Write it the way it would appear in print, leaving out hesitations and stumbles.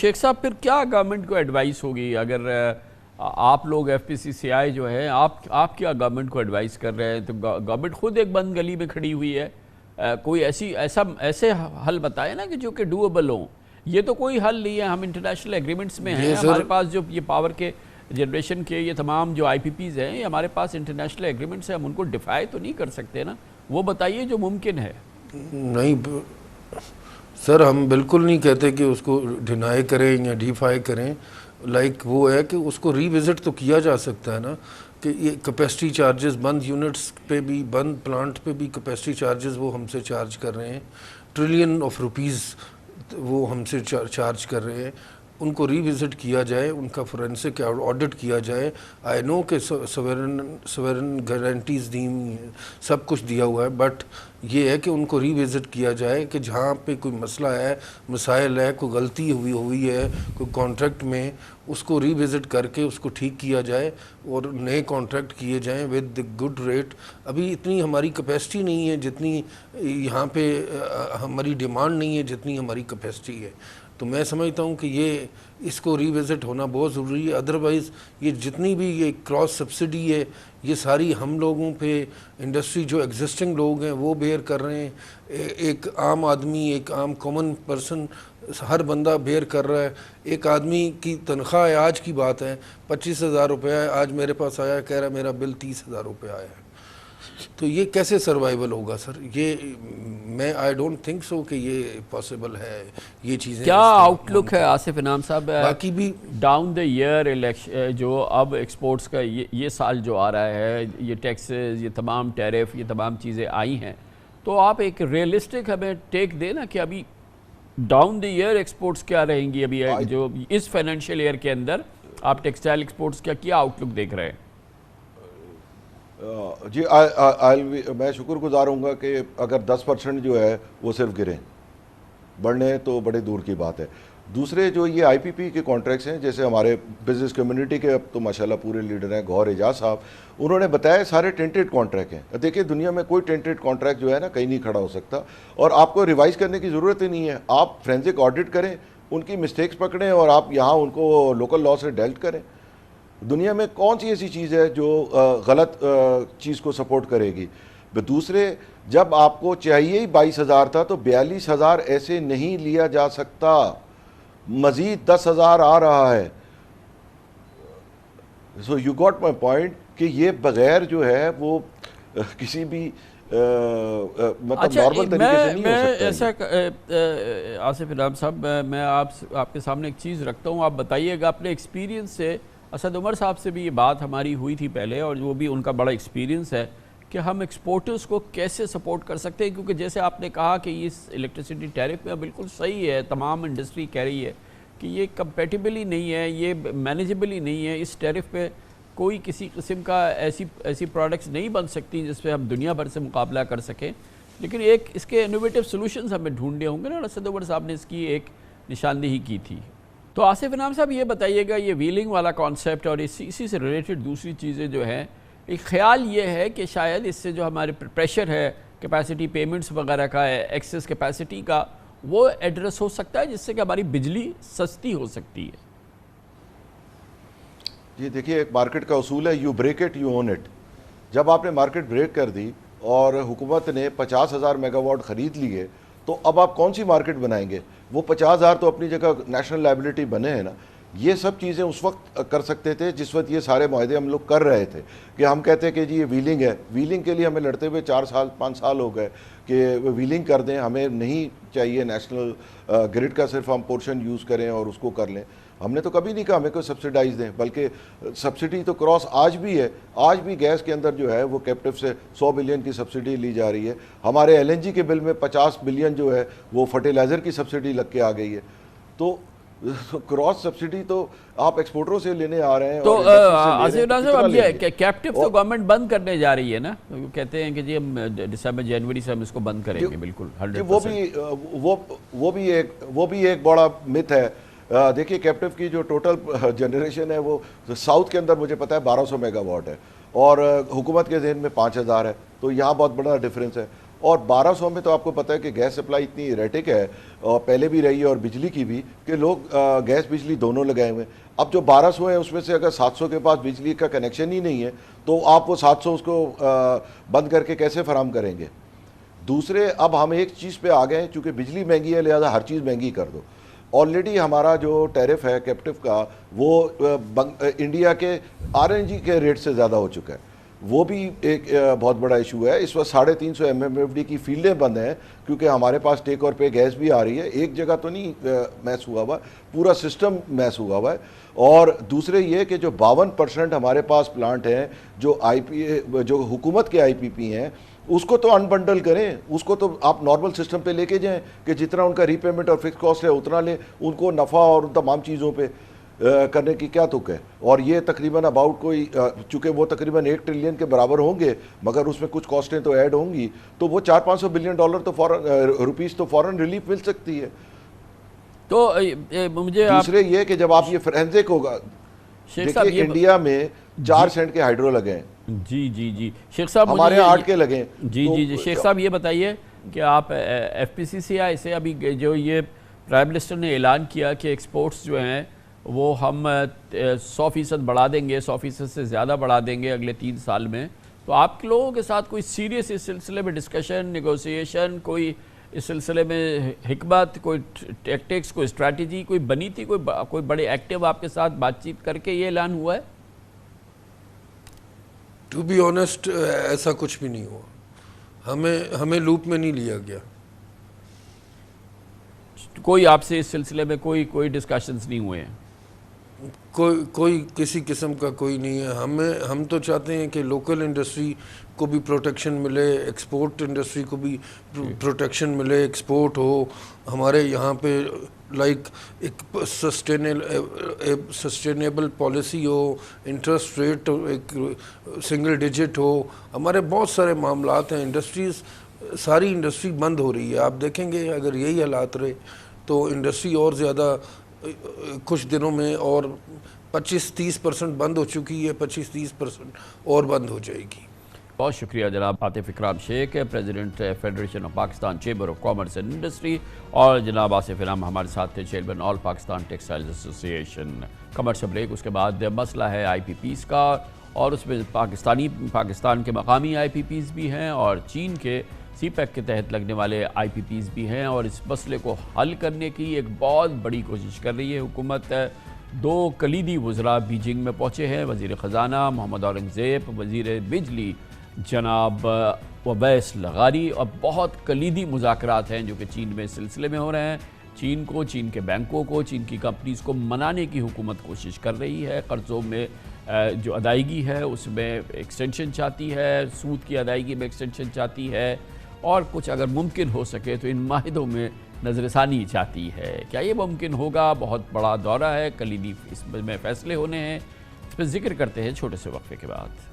शेख साहब फिर क्या गवर्नमेंट को एडवाइस होगी अगर आप लोग FPCCI जो है आप क्या गवर्नमेंट को एडवाइस कर रहे हैं? तो गवर्नमेंट खुद एक बंद गली में खड़ी हुई है। कोई ऐसे हल बताए ना कि जो कि डूएबल हो। ये तो कोई हल नहीं है। हम इंटरनेशनल एग्रीमेंट्स में हैं, हमारे पास जो ये पावर के जनरेशन के ये तमाम जो IPPs हैं, ये हमारे पास इंटरनेशनल एग्रीमेंट्स हैं, हम उनको डिफाई तो नहीं कर सकते ना। वो बताइए जो मुमकिन है। नहीं सर, हम बिल्कुल नहीं कहते कि उसको डिनाई करें या डिफाई करें। वो है कि उसको रीविज़िट तो किया जा सकता है ना, कि ये कैपेसिटी चार्जेस बंद यूनिट्स पे भी, बंद प्लांट पे भी कैपेसिटी चार्जेस वो हमसे चार्ज कर रहे हैं, ट्रिलियन ऑफ रुपीज़ वो हमसे चार्ज कर रहे हैं। उनको रीविज़िट किया जाए, उनका फोरेंसिक ऑडिट किया जाए। आई नो कि सवेरन गारंटीज़ दी हुई हैं, सब कुछ दिया हुआ है, बट ये है कि उनको रीविज़िट किया जाए कि जहाँ पे कोई मसला है, मसाइल है, कोई गलती हुई है कोई कॉन्ट्रैक्ट में, उसको रीविज़िट करके उसको ठीक किया जाए और नए कॉन्ट्रैक्ट किए जाएं विद द गुड रेट। अभी इतनी हमारी कैपेसिटी नहीं है जितनी यहाँ पे, हमारी डिमांड नहीं है जितनी हमारी कैपेसिटी है। तो मैं समझता हूँ कि ये इसको रीविज़िट होना बहुत ज़रूरी है। अदरवाइज़ ये जितनी भी ये क्रॉस सब्सिडी है, ये सारी हम लोगों पे, इंडस्ट्री जो एग्जिस्टिंग लोग हैं वो बेयर कर रहे हैं। एक आम आदमी, एक आम कॉमन पर्सन, हर बंदा बेयर कर रहा है। एक आदमी की तनख्वाह है, आज की बात है 25,000 रुपया है, आज मेरे पास आया, कह रहा मेरा बिल 30,000 रुपया आया है। तो ये कैसे सर्वाइवल होगा सर? ये मैं आई डोंट थिंक सो कि ये पॉसिबल है। ये चीज़ें क्या आउटलुक है आसिफ इनाम साहब? बाकी भी डाउन द ईयर इलेक्शन जो अब एक्सपोर्ट्स का ये साल जो आ रहा है, ये टैक्सेस, ये तमाम टैरिफ, ये तमाम चीज़ें आई हैं, तो आप एक रियलिस्टिक हमें टेक दें ना कि अभी डाउन द ईयर एक्सपोर्ट्स क्या रहेंगी अभी जो इस फाइनेंशियल ईयर के अंदर आप टेक्सटाइल एक्सपोर्ट्स का क्या आउटलुक देख रहे हैं? जी मैं शुक्रगुजार हूँगा कि अगर 10% जो है वो सिर्फ गिरें, बढ़ने तो बड़े दूर की बात है। दूसरे जो ये IPP के कॉन्ट्रैक्ट्स हैं, जैसे हमारे बिजनेस कम्युनिटी के अब तो माशाल्लाह पूरे लीडर हैं, गौहर एजाज साहब, उन्होंने बताया सारे टेंटेड कॉन्ट्रैक्ट हैं। देखिए दुनिया में कोई टेंटेड कॉन्ट्रैक्ट जो है ना कहीं नहीं खड़ा हो सकता, और आपको रिवाइज़ करने की ज़रूरत ही नहीं है। आप फोरेंसिक ऑडिट करें, उनकी मिस्टेक्स पकड़ें और आप यहाँ उनको लोकल लॉ से डेल्ट करें। दुनिया में कौन सी ऐसी चीज़ है जो गलत चीज़ को सपोर्ट करेगी? दूसरे, जब आपको चाहिए ही 22,000 था तो 42,000 ऐसे नहीं लिया जा सकता, मज़ीद 10,000 आ रहा है। So you got my point कि ये बगैर जो है वो किसी भी मतलब नॉर्मल तरीके से नहीं हो सकता। ऐसा आसिफ इनाम साहब, मैं आपके सामने एक चीज़ रखता हूँ, आप बताइएगा अपने एक्सपीरियंस से। असद उमर साहब से भी ये बात हमारी हुई थी पहले, और वो भी उनका बड़ा एक्सपीरियंस है कि हम एक्सपोर्टर्स को कैसे सपोर्ट कर सकते हैं, क्योंकि जैसे आपने कहा कि इस इलेक्ट्रिसिटी टैरिफ में बिल्कुल सही है, तमाम इंडस्ट्री कह रही है कि ये कंपेटिबल ही नहीं है, ये मैनेजेबल ही नहीं है। इस टैरिफ पे कोई किसी किस्म का ऐसी प्रोडक्ट्स नहीं बन सकती जिस पे हम दुनिया भर से मुकाबला कर सकें। लेकिन एक इसके इनोवेटिव सोल्यूशंस हमें ढूंढने होंगे ना, असद उमर साहब ने इसकी एक निशानदेही की थी। तो आसिफ इनाम साहब ये बताइएगा, ये व्हीलिंग वाला कॉन्सेप्ट और इसी से रिलेटेड दूसरी चीज़ें जो हैं, एक ख्याल ये है कि शायद इससे जो हमारे प्रेशर है कैपेसिटी पेमेंट्स वगैरह का, एक्सेस कैपेसिटी का, वो एड्रेस हो सकता है, जिससे कि हमारी बिजली सस्ती हो सकती है। जी देखिए, एक मार्केट का उसूल है, you break it you own it. जब आपने मार्केट ब्रेक कर दी और हुकूमत ने 50,000 मेगावाट ख़रीद लिए, तो अब आप कौन सी मार्केट बनाएंगे? वो 50,000 तो अपनी जगह नेशनल लायबिलिटी बने हैं ना। ये सब चीज़ें उस वक्त कर सकते थे जिस वक्त ये सारे मुआहदे हम लोग कर रहे थे, कि हम कहते हैं कि जी ये व्हीलिंग है, व्हीलिंग के लिए हमें लड़ते हुए 4 साल 5 साल हो गए कि व्हीलिंग कर दें, हमें नहीं चाहिए नेशनल ग्रिड का सिर्फ हम पोर्शन यूज़ करें और उसको कर लें। हमने तो कभी नहीं कहा हमें कोई सब्सिडाइज दें, बल्कि सब्सिडी तो क्रॉस आज भी है। आज भी गैस के अंदर जो है वो कैप्टिव से 100 बिलियन की सब्सिडी ली जा रही है। हमारे LNG के बिल में 50 बिलियन जो है वो फर्टिलाइज़र की सब्सिडी लग के आ गई है। तो क्रॉस सब्सिडी तो आप एक्सपोर्टरों से लेने आ रहे हैं। तो आसिफ साहब, अब ये कैप्टिव तो गवर्नमेंट बंद करने जा रही है ना, तो कहते हैं कि जी हम दिसंबर जनवरी से हम इसको बंद करेंगे। बिल्कुल 100%। वो भी एक बड़ा मिथ है। देखिए, कैप्टिव की जो टोटल जनरेशन है वो साउथ के अंदर मुझे पता है 1200 मेगावाट है, और हुकूमत के ज़हन में 5,000 है, तो यहाँ बहुत बड़ा डिफरेंस है। اور 1200 میں تو آپ کو پتہ ہے کہ گیس سپلائی اتنی ایریٹک ہے اور پہلے بھی رہی ہے اور بجلی کی بھی کہ لوگ گیس بجلی دونوں لگائے ہوئے ہیں. اب جو 1200 ہیں اس میں سے اگر 700 کے پاس بجلی کا کنیکشن ہی نہیں ہے تو آپ وہ 700 اس کو بند کر کے کیسے فراہم کریں گے؟ دوسرے اب ہم ایک چیز پہ آ گئے ہیں، چونکہ بجلی مہنگی ہے لہذا ہر چیز مہنگی کر دو. آلریڈی ہمارا جو ٹیرف ہے کیپٹیو کا وہ انڈیا کے RNG کے ریٹ سے زیادہ ہو چکا ہے. وہ بھی ایک بہت بڑا ایشو ہے. اس وقت 350 MMFD کی فیلڈیں بند ہیں کیونکہ ہمارے پاس ٹیک اور پے گیس بھی آ رہی ہے. ایک جگہ تو نہیں میس ہوا ہوا، پورا سسٹم میس ہوا ہوا ہے. اور دوسرے یہ کہ جو 52% ہمارے پاس پلانٹ ہیں جو جو حکومت کے IPP ہیں، اس کو تو انبنڈل کریں، اس کو تو آپ نارمل سسٹم پہ لے کے جائیں کہ جتنا ان کا ری پیمنٹ اور فکس کاسٹ ہے اتنا لیں. ان کو نفع اور ان تمام چیزوں پہ کرنے کی کیا تک ہے؟ اور یہ تقریباً اباؤٹ کوئی چونکہ وہ تقریباً 1 ٹریلین کے برابر ہوں گے مگر اس میں کچھ کاسٹیں تو ایڈ ہوں گی تو وہ $400-500 بلین تو روپیز تو فوراً ریلیف مل سکتی ہے. تو مجھے دوسرے یہ کہ جب آپ یہ فرینزک ہوگا، دیکھیں انڈیا میں 4 سینٹ کے ہائیڈرو لگے ہیں. جی شیخ صاحب ہمارے 8 کے لگے ہیں. جی شیخ صاحب یہ بتائیے کہ آپ FPCCI سے ابھی جو یہ پرائم منسٹر نے اعلان کیا کہ ایکسپورٹس جو ہیں وہ ہم 100% بڑھا دیں گے، 100% سے زیادہ بڑھا دیں گے اگلے 3 سال میں، تو آپ کے لوگوں کے ساتھ کوئی سیریس اس سلسلے میں ڈسکشن، نیگوسیشن، کوئی اس سلسلے میں حکمت، کوئی ٹیکٹکس، کوئی اسٹریٹجی کوئی بنی تھی، کوئی بڑے ایکٹیو آپ کے ساتھ بات چیت کر کے یہ اعلان ہوا ہے؟ ٹو بی آنیسٹ ایسا کچھ بھی نہیں ہوا. ہمیں لوپ میں نہیں لیا گیا. کوئی آپ سے اس سلسلے میں کوئی ڈسکشنز نہیں ہوئے ہیں؟ کوئی کسی قسم کا کوئی نہیں ہے. ہم تو چاہتے ہیں کہ لوکل انڈسٹری کو بھی پروٹیکشن ملے، ایکسپورٹ انڈسٹری کو بھی پروٹیکشن ملے، ایکسپورٹ ہو ہمارے یہاں پہ، لائک ایک سسٹینیبل پالیسی ہو، انٹرسٹ ریٹ ایک سنگل ڈیجٹ ہو. ہمارے بہت سارے معاملات ہیں. ساری انڈسٹری بند ہو رہی ہے. آپ دیکھیں گے اگر یہی حالات رہے تو انڈسٹری اور زیادہ کچھ دنوں میں اور 25-30% بند ہو چکی ہے، 25-30% اور بند ہو جائے گی. بہت شکریہ جناب عاطف اکرام شیخ، president federation of Pakistan chamber of commerce and industry, اور جناب آصف انعام ہمارے ساتھ تھے، چیئرمین آل پاکستان ٹیکسٹائلز ایسوسی ایشن. کمرشل بریک، اس کے بعد مسئلہ ہے IPPs کا، اور اس میں پاکستان کے مقامی IPPs بھی ہیں اور چین کے CPEC کے تحت لگنے والے IPPs بھی ہیں، اور اس مسئلے کو حل کرنے کی ایک بہت بڑی کوشش کر رہی ہے حکومت. 2 کلیدی وزراء بیجنگ میں پہنچے ہیں، وزیر خزانہ محمد اورنگزیب، وزیر بجلی جناب اویس لغاری، اور بہت کلیدی مذاکرات ہیں جو کہ چین میں اس سلسلے میں ہو رہے ہیں. چین کو، چین کے بینکوں کو، چین کی کمپنیز کو منانے کی حکومت کوشش کر رہی ہے. قرضوں میں جو ادائیگی ہے اس میں ایکسٹینشن چاہتی ہے، سود کی ادائیگی میں ایکسٹینشن چاہتی ہے، اور کچھ اگر ممکن ہو سکے تو ان معاہدوں میں نظر ثانی چاہتی ہے. کیا یہ ممکن ہوگا؟ بہت بڑا دورہ ہے، کلیدی اس میں فیصلے ہونے ہیں. اس پہ ذکر کرتے ہیں چھوٹے سے وقفے کے بعد.